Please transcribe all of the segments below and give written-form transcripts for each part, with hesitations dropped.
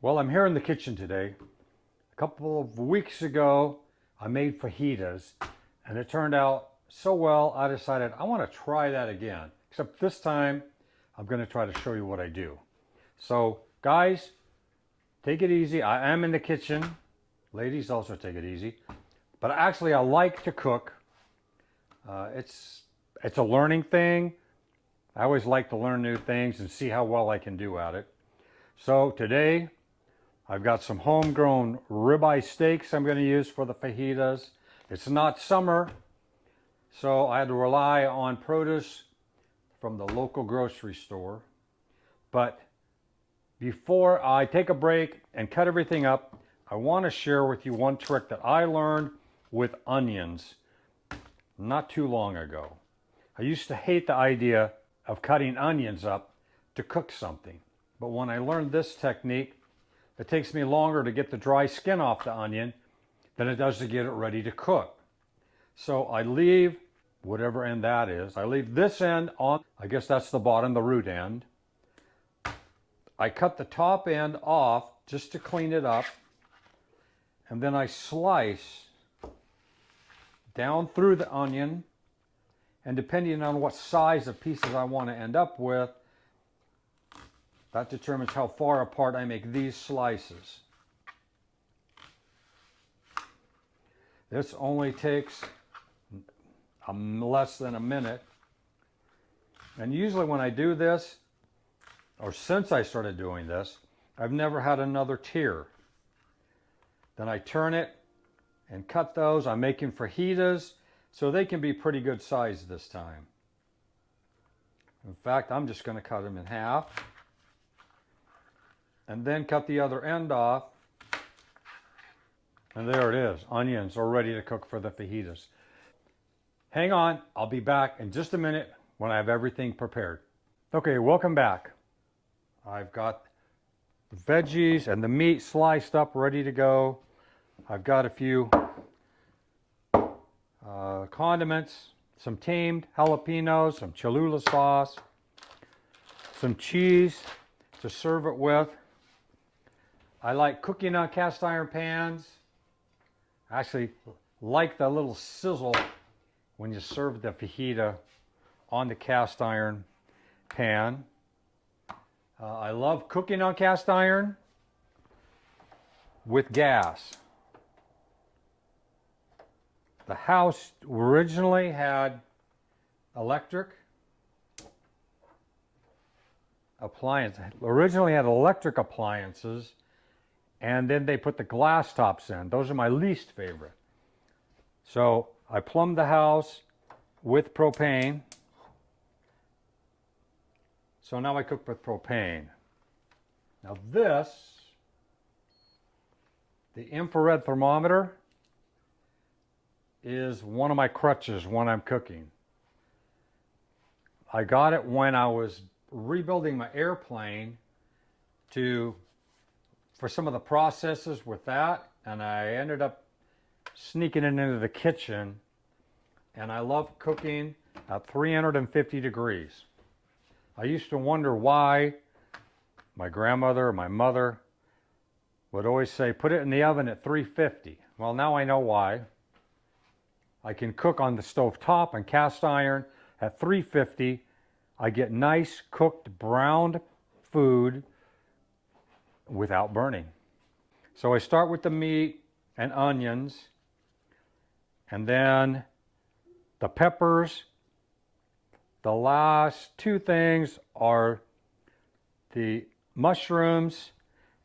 Well, I'm here in the kitchen today. A couple of weeks ago, I made fajitas, and it turned out so well, I decided I want to try that again. Except this time, I'm going to try to show you what I do. So, guys, take it easy. I am in the kitchen. Ladies, also take it easy. But actually, I like to cook. It's a learning thing. I always like to learn new things and see how well I can do at it. So today, I've got some homegrown ribeye steaks I'm going to use for the fajitas. It's not summer, so I had to rely on produce from the local grocery store. But before I take a break and cut everything up, I want to share with you one trick that I learned with onions not too long ago. I used to hate the idea of cutting onions up to cook something. But when I learned this technique, it takes me longer to get the dry skin off the onion than it does to get it ready to cook. So I leave whatever end that is. I leave this end on, I guess that's the bottom, the root end. I cut the top end off just to clean it up. And then I slice down through the onion. And depending on what size of pieces I want to end up with, that determines how far apart I make these slices. This only takes less than a minute. And usually when I do this, or since I started doing this, I've never had another tear. Then I turn it and cut those. I'm making fajitas, so they can be pretty good size this time. In fact, I'm just going to cut them in half. And then cut the other end off. And there it is. Onions are ready to cook for the fajitas. Hang on, I'll be back in just a minute when I have everything prepared. Okay, welcome back. I've got the veggies and the meat sliced up, ready to go. I've got a few condiments, some tamed jalapenos, some Cholula sauce, some cheese to serve it with. I like cooking on cast iron pans. I actually like the little sizzle when you serve the fajita on the cast iron pan. I love cooking on cast iron with gas. The house originally had electric appliances, and then they put the glass tops in. Those are my least favorite. So I plumbed the house with propane. So now I cook with propane. Now this, the infrared thermometer, is one of my crutches when I'm cooking. I got it when I was rebuilding my airplane for some of the processes with that, and I ended up sneaking it into the kitchen, and I love cooking at 350 degrees. I used to wonder why my grandmother or my mother would always say, put it in the oven at 350. Well, now I know why. I can cook on the stove top and cast iron at 350. I get nice cooked browned food without burning. So I start with the meat and onions, and then the peppers. The last two things are the mushrooms,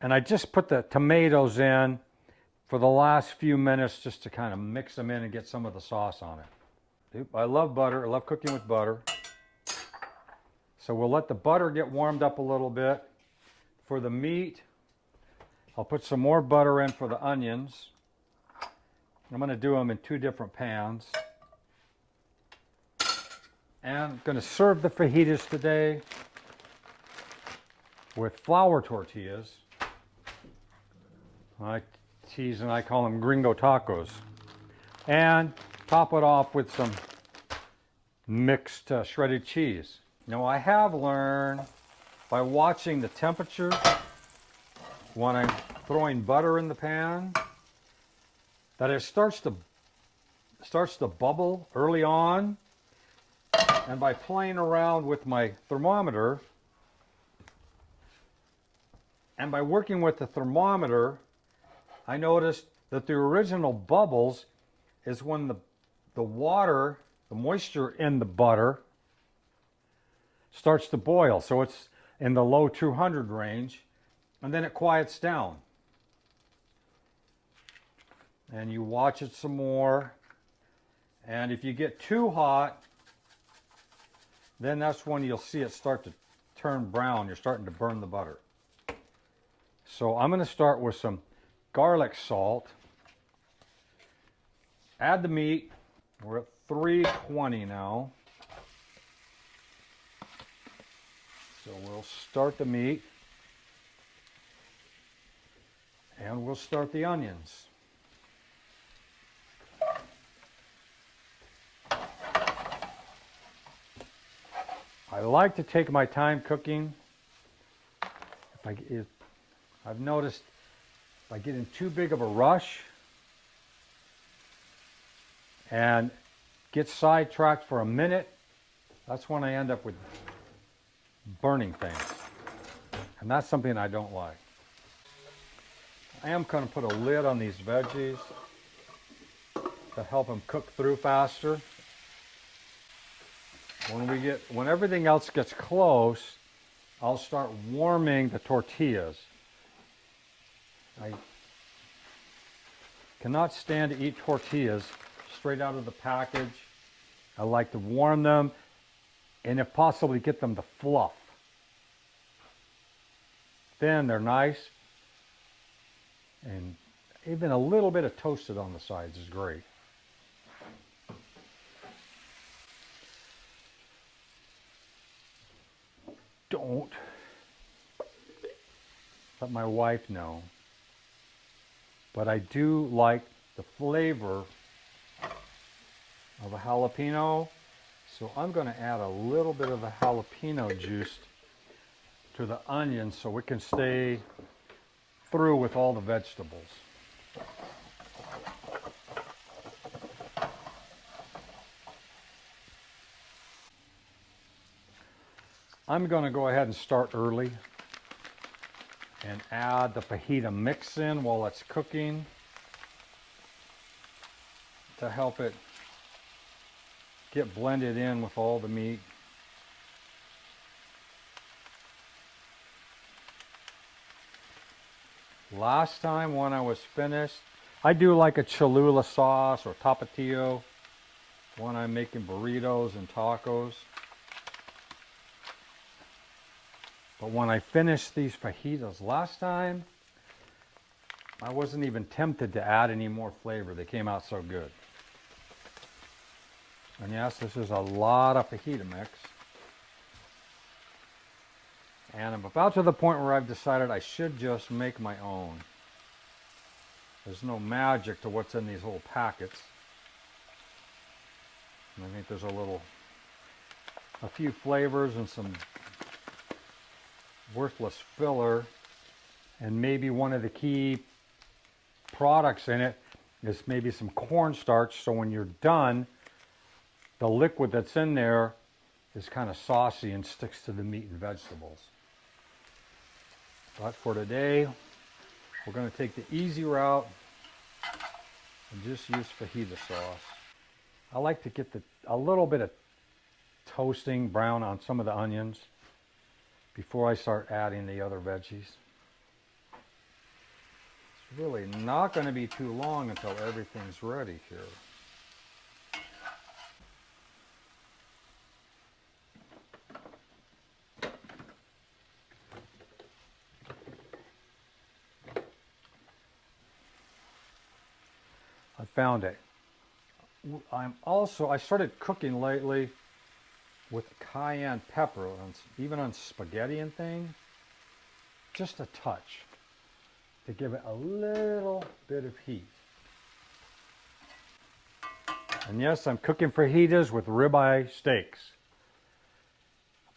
and I just put the tomatoes in for the last few minutes just to kind of mix them in and get some of the sauce on it. I love butter. I love cooking with butter. So we'll let the butter get warmed up a little bit. For the meat, I'll put some more butter in for the onions. I'm going to do them in two different pans. And I'm going to serve the fajitas today with flour tortillas. My tease and I call them gringo tacos. And top it off with some mixed shredded cheese. Now I have learned by watching the temperature when I'm throwing butter in the pan that it starts to bubble early on, and by playing around with my thermometer and by working with the thermometer, I noticed that the original bubbles is when the water, the moisture in the butter starts to boil. So it's in the low 200 range, and then it quiets down. And you watch it some more. And if you get too hot, then that's when you'll see it start to turn brown. You're starting to burn the butter. So I'm going to start with some garlic salt. Add the meat. We're at 320 now. So we'll start the meat. And we'll start the onions. I like to take my time cooking. I've noticed if I get in too big of a rush and get sidetracked for a minute, that's when I end up with burning things. And that's something I don't like. I am going to put a lid on these veggies to help them cook through faster. When everything else gets close, I'll start warming the tortillas. I cannot stand to eat tortillas straight out of the package. I like to warm them and if possible get them to fluff. Then they're nice, and even a little bit of toasted on the sides is great. Don't let my wife know, but I do like the flavor of a jalapeno, so I'm going to add a little bit of the jalapeno juice to the onion so it can stay through with all the vegetables. I'm going to go ahead and start early and add the fajita mix in while it's cooking to help it get blended in with all the meat. Last time when I was finished, I do like a Cholula sauce or tapatio when I'm making burritos and tacos. But when I finished these fajitas last time, I wasn't even tempted to add any more flavor. They came out so good. And yes, this is a lot of fajita mix. And I'm about to the point where I've decided I should just make my own. There's no magic to what's in these little packets. And I think there's a few flavors and some worthless filler, and maybe one of the key products in it is maybe some cornstarch, so when you're done, the liquid that's in there is kind of saucy and sticks to the meat and vegetables. But for today, we're going to take the easy route and just use fajita sauce. I like to get a little bit of toasting brown on some of the onions before I start adding the other veggies. It's really not going to be too long until everything's ready here. I found it. I started cooking lately with cayenne pepper, even on spaghetti and things, just a touch to give it a little bit of heat. And yes, I'm cooking fajitas with ribeye steaks,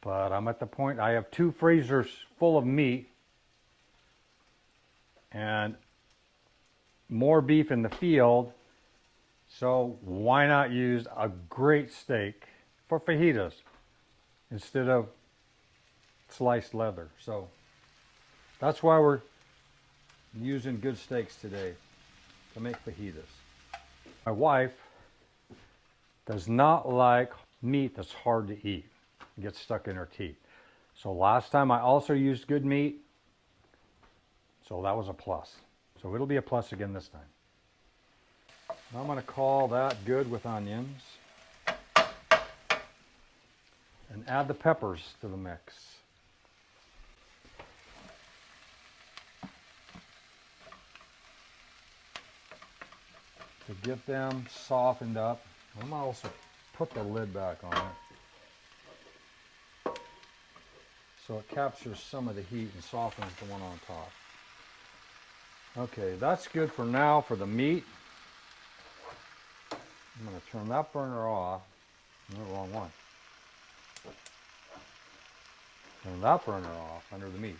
but I'm at the point I have 2 freezers full of meat, and more beef in the field. So why not use a great steak for fajitas instead of sliced leather? So that's why we're using good steaks today to make fajitas. My wife does not like meat that's hard to eat. It gets stuck in her teeth. So last time I also used good meat, so that was a plus. So it'll be a plus again this time. I'm going to call that good with onions and add the peppers to the mix. To get them softened up. I'm going to also put the lid back on it so it captures some of the heat and softens the one on top. Okay, that's good for now for the meat. I'm going to turn that burner off. No, the wrong one. Turn that burner off under the meat.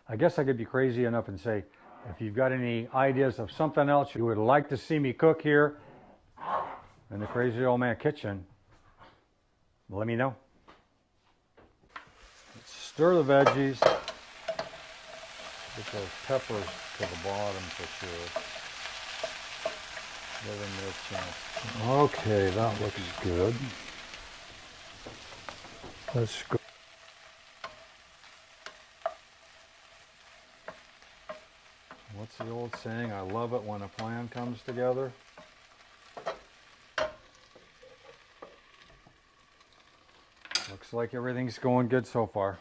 I guess I could be crazy enough and say, if you've got any ideas of something else you would like to see me cook here in the Crazy Old Man Kitchen, let me know. Let's stir the veggies. Get those peppers to the bottom for sure. Give them their chance. Okay, that looks good. Let's go. What's the old saying? I love it when a plan comes together. Looks like everything's going good so far.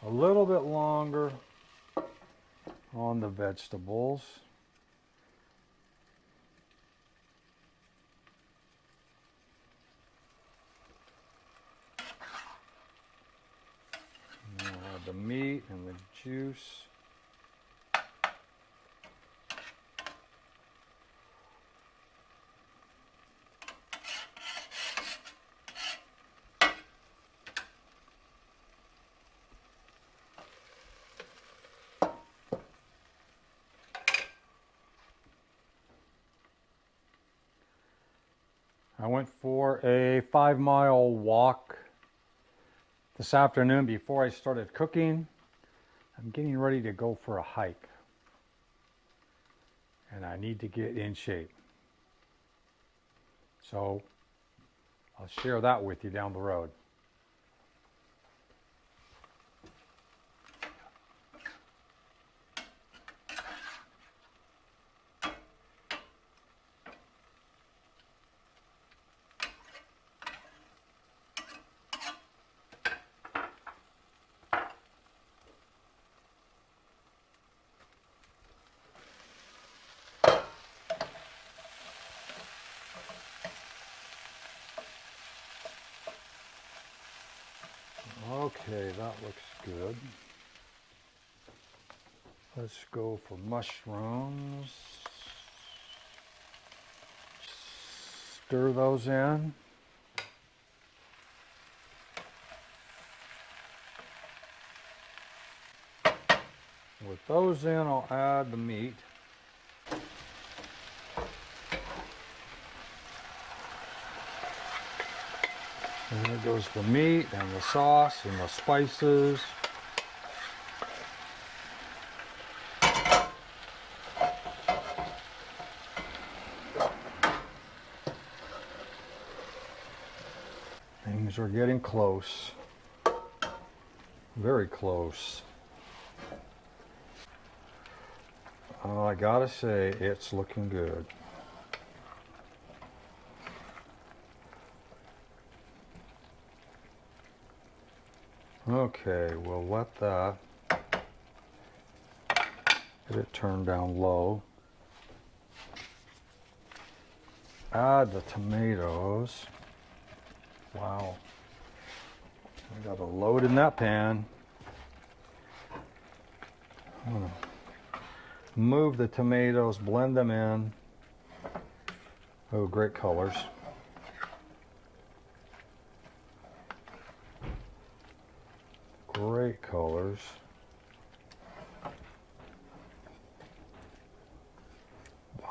A little bit longer on the vegetables. And I'll add the meat and the juice. I went for a 5-mile walk this afternoon before I started cooking. I'm getting ready to go for a hike, and I need to get in shape. So I'll share that with you down the road. Okay, that looks good. Let's go for mushrooms. Stir those in. With those in, I'll add the meat. And there goes the meat and the sauce and the spices. Things are getting close. Very close. Oh, I gotta say, it's looking good. Okay, we'll let that get it turned down low. Add the tomatoes. Wow. I got a load in that pan. I'm gonna move the tomatoes, blend them in. Oh, great colors. Great colors.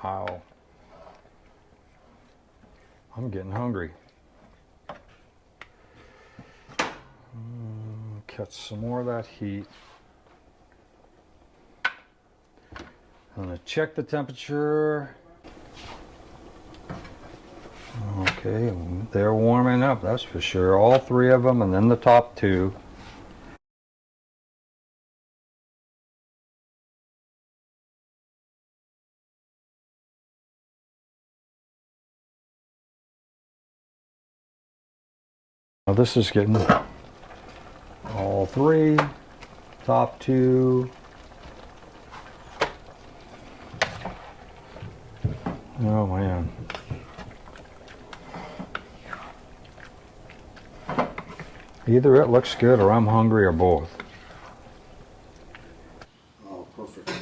Wow. I'm getting hungry. Catch some more of that heat. I'm going to check the temperature. Okay, they're warming up, that's for sure. All three of them, and then the top two. Now this is getting all three, top two. Oh man. Either it looks good or I'm hungry or both. Oh, perfect.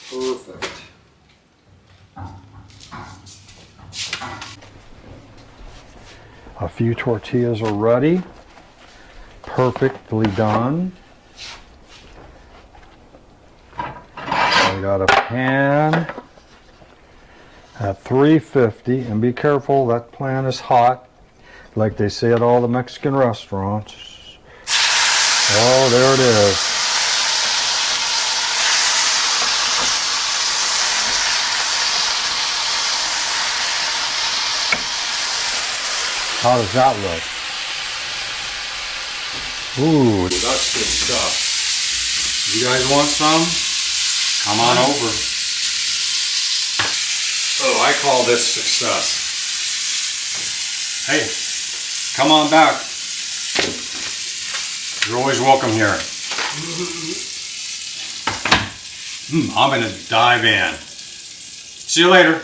Perfect. A few tortillas are ready. Perfectly done. I got a pan at 350, and be careful, that pan is hot, like they say at all the Mexican restaurants. Oh, there it is. How does that look? Ooh, that's good stuff. You guys want some? Come on over. Oh, I call this success. Hey, come on back. You're always welcome here. I'm gonna dive in. See you later.